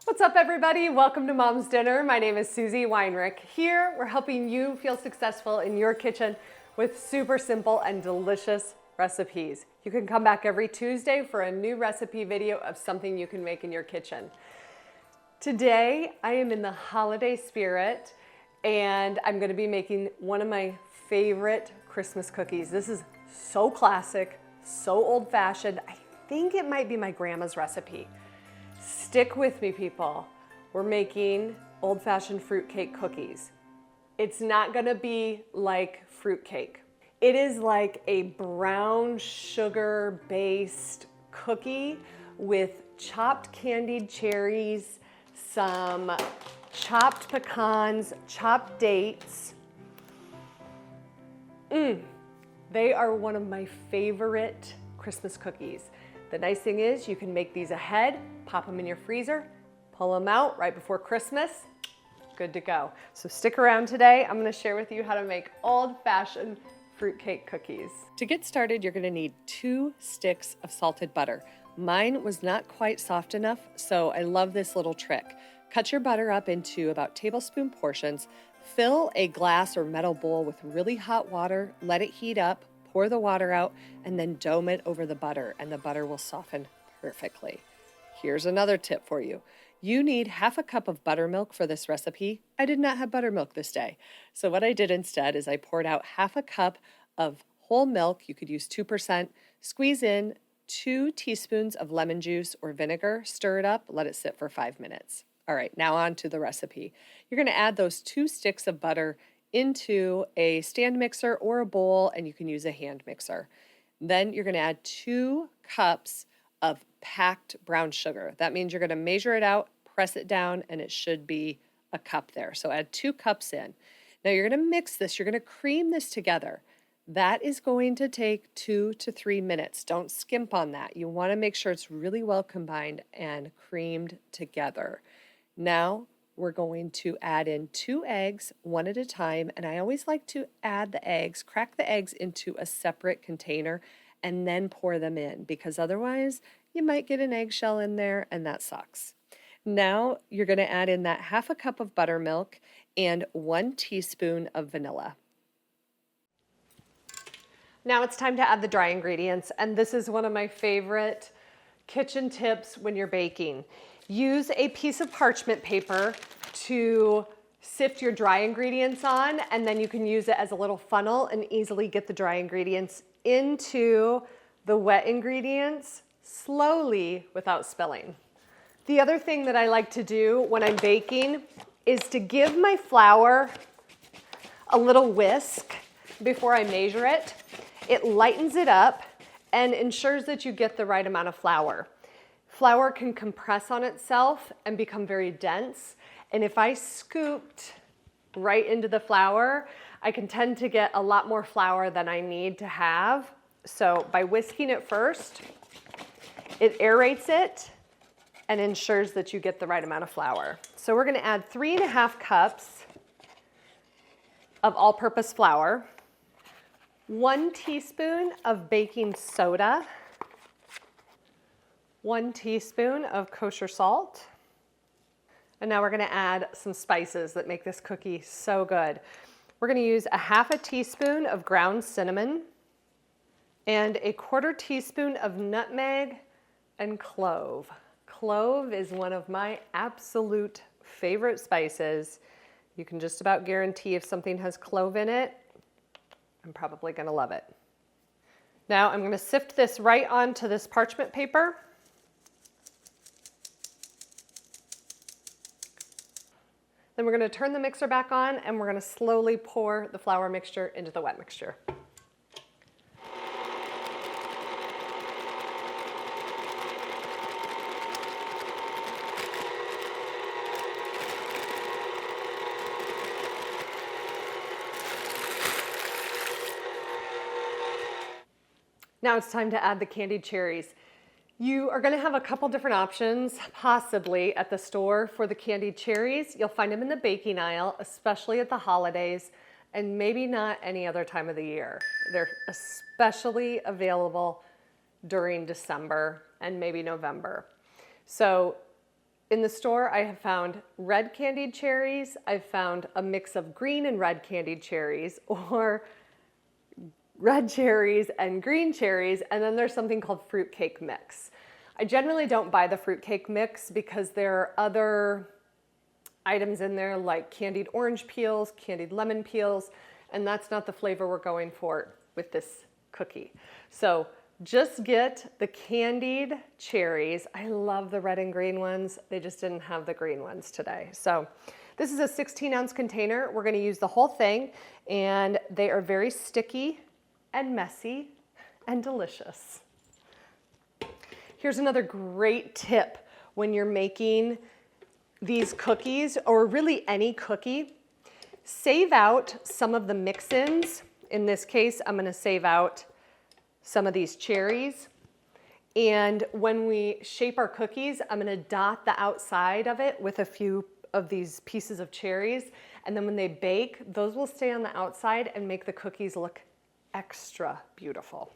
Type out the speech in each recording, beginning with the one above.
What's up, everybody? Welcome to Mom's Dinner. My name is Susie Weinrich. Here, we're helping you feel successful in your kitchen with super simple and delicious recipes. You can come back every Tuesday for a new recipe video of something you can make in your kitchen. Today, I am in the holiday spirit, and I'm going to be making one of my favorite Christmas cookies. This is so classic, so old-fashioned. I think it might be my grandma's recipe. Stick with me, people. We're making old-fashioned fruitcake cookies. It's not gonna be like fruitcake. It is like a brown sugar-based cookie with chopped candied cherries, some chopped pecans, chopped dates. They are one of my favorite Christmas cookies. The nice thing is you can make these ahead, pop them in your freezer, pull them out right before Christmas, good to go. So stick around today. I'm gonna share with you how to make old-fashioned fruitcake cookies. To get started, you're gonna need 2 sticks of salted butter. Mine was not quite soft enough, so I love this little trick. Cut your butter up into about tablespoon portions, fill a glass or metal bowl with really hot water, let it heat up, pour the water out, and then dome it over the butter, and the butter will soften perfectly. Here's another tip for you. You need half a cup of buttermilk for this recipe. I did not have buttermilk this day. So what I did instead is I poured out half a cup of whole milk. You could use 2%. Squeeze in 2 teaspoons of lemon juice or vinegar. Stir it up. Let it sit for 5 minutes. All right, now on to the recipe. You're going to add those 2 sticks of butter into a stand mixer or a bowl, and you can use a hand mixer. Then you're going to add 2 cups of packed brown sugar. That means you're going to measure it out, press it down, and it should be a cup there. So add 2 cups in. Now you're going to mix this. You're going to cream this together. That is going to take 2 to 3 minutes. Don't skimp on that. You want to make sure it's really well combined and creamed together. Now we're going to add in 2 eggs, one at a time, and I always like to add the eggs, crack the eggs into a separate container, and then pour them in, because otherwise you might get an eggshell in there, and that sucks. Now you're going to add in that half a cup of buttermilk and 1 teaspoon of vanilla. Now it's time to add the dry ingredients, and this is one of my favorite kitchen tips when you're baking. Use a piece of parchment paper to sift your dry ingredients on, and then you can use it as a little funnel and easily get the dry ingredients into the wet ingredients slowly without spilling. The other thing that I like to do when I'm baking is to give my flour a little whisk before I measure it. It lightens it up and ensures that you get the right amount of flour. Flour can compress on itself and become very dense. And if I scooped right into the flour, I can tend to get a lot more flour than I need to have. So by whisking it first, it aerates it and ensures that you get the right amount of flour. So we're gonna add 3.5 cups of all-purpose flour, 1 teaspoon of baking soda, 1 teaspoon of kosher salt. And now we're gonna add some spices that make this cookie so good. We're gonna use a half a teaspoon of ground cinnamon and a 1/4 teaspoon of nutmeg and clove. Clove is one of my absolute favorite spices. You can just about guarantee if something has clove in it, I'm probably gonna love it. Now I'm gonna sift this right onto this parchment paper. Then we're going to turn the mixer back on, and we're going to slowly pour the flour mixture into the wet mixture. Now it's time to add the candied cherries. You are going to have a couple different options, possibly at the store for the candied cherries. You'll find them in the baking aisle, especially at the holidays, and maybe not any other time of the year. They're especially available during December and maybe November. So In the store, I have found red candied cherries. I've found a mix of green and red candied cherries, or red cherries and green cherries, and then there's something called fruitcake mix. I generally don't buy the fruitcake mix because there are other items in there like candied orange peels, candied lemon peels, and that's not the flavor we're going for with this cookie. So just get the candied cherries. I love the red and green ones. They just didn't have the green ones today. So this is a 16-ounce container. We're going to use the whole thing, and they are very sticky and messy and delicious. Here's another great tip when you're making these cookies, or really any cookie. Save out some of the mix-ins. In this case, I'm going to save out some of these cherries. And when we shape our cookies, I'm going to dot the outside of it with a few of these pieces of cherries. And then when they bake, those will stay on the outside and make the cookies look extra beautiful.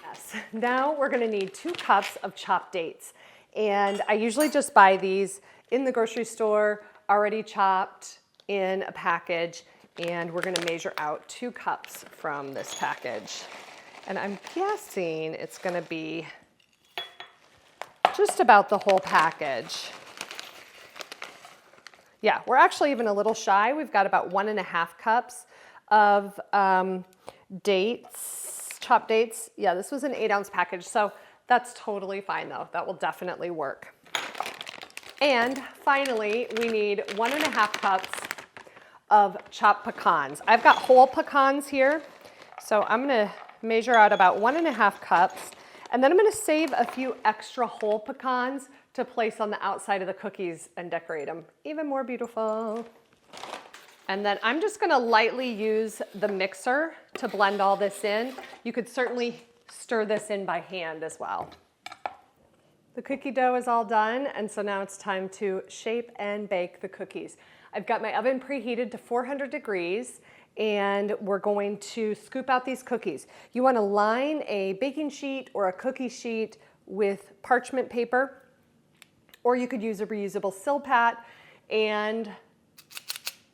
Yes. Now we're going to need 2 cups of chopped dates. And I usually just buy these in the grocery store, already chopped in a package, and we're going to measure out 2 cups from this package. And I'm guessing it's going to be just about the whole package. Yeah, we're actually even a little shy. We've got about 1.5 cups of dates, chopped dates. Yeah, this was an 8-ounce package, so that's totally fine though. That will definitely work. And finally, we need 1.5 cups of chopped pecans. I've got whole pecans here, so I'm going to measure out about 1.5 cups, and then I'm going to save a few extra whole pecans to place on the outside of the cookies and decorate them even more beautiful. And then I'm just going to lightly use the mixer to blend all this in. You could certainly stir this in by hand as well. The cookie dough is all done, and so now it's time to shape and bake the cookies. I've got my oven preheated to 400 degrees, and we're going to scoop out these cookies. You want to line a baking sheet or a cookie sheet with parchment paper, or you could use a reusable Silpat. And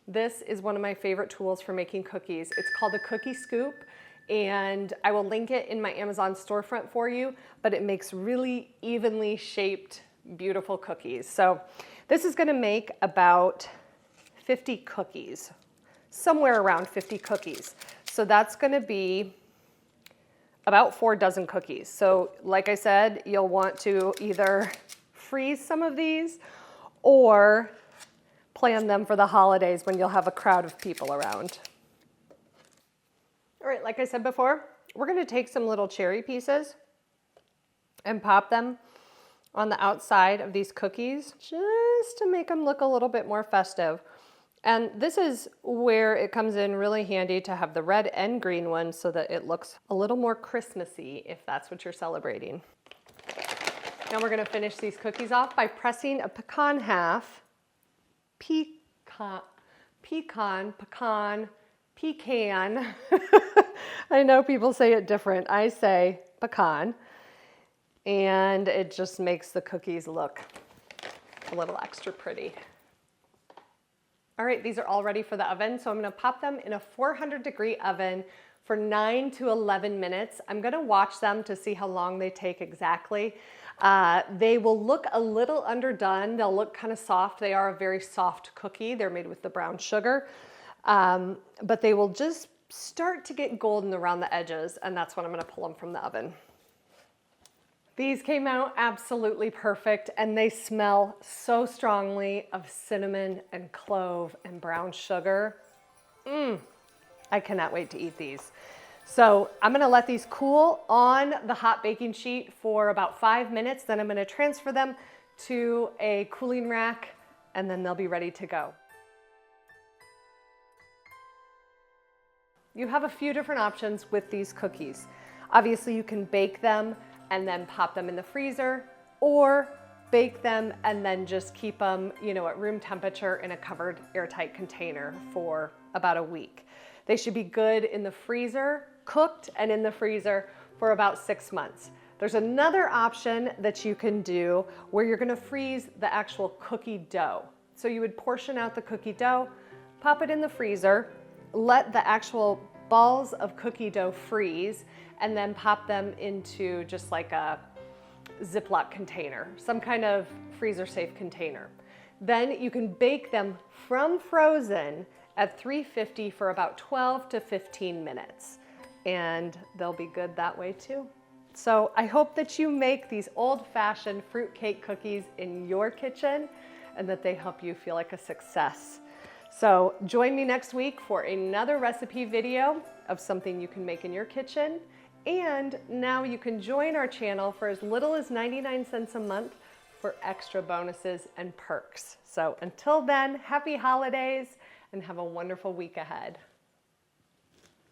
this is one of my favorite tools for making cookies. It's called a cookie scoop, and I will link it in my Amazon storefront for you, but it makes really evenly shaped, beautiful cookies. So this is going to make about 50 cookies, somewhere around 50 cookies. So that's going to be about 4 dozen cookies. So like I said, you'll want to either freeze some of these or plan them for the holidays when you'll have a crowd of people around. All right, like I said before, we're going to take some little cherry pieces and pop them on the outside of these cookies just to make them look a little bit more festive. And this is where it comes in really handy to have the red and green one so that it looks a little more Christmassy if that's what you're celebrating. Now we're going to finish these cookies off by pressing a pecan half. Pecan. I know people say it different. I say pecan. And it just makes the cookies look a little extra pretty. All right, these are all ready for the oven, so I'm going to pop them in a 400-degree oven for 9 to 11 minutes. I'm going to watch them to see how long they take exactly. They will look a little underdone. They'll look kind of soft. They are a very soft cookie. They're made with the brown sugar, but they will just start to get golden around the edges, and that's when I'm going to pull them from the oven. These came out absolutely perfect, and they smell so strongly of cinnamon and clove and brown sugar. I cannot wait to eat these. So I'm going to let these cool on the hot baking sheet for about 5 minutes. Then I'm going to transfer them to a cooling rack, and then they'll be ready to go. You have a few different options with these cookies. Obviously, you can bake them and then pop them in the freezer, or bake them and then just keep them, at room temperature in a covered airtight container for about a week. They should be good in the freezer, cooked and in the freezer for about 6 months. There's another option that you can do where you're gonna freeze the actual cookie dough. So you would portion out the cookie dough, pop it in the freezer, let the actual balls of cookie dough freeze, and then pop them into just like a Ziploc container, some kind of freezer safe container. Then you can bake them from frozen at 350 for about 12 to 15 minutes. And they'll be good that way too. So I hope that you make these old-fashioned fruitcake cookies in your kitchen and that they help you feel like a success. So join me next week for another recipe video of something you can make in your kitchen. And now you can join our channel for as little as 99 cents a month for extra bonuses and perks. So until then, happy holidays and have a wonderful week ahead.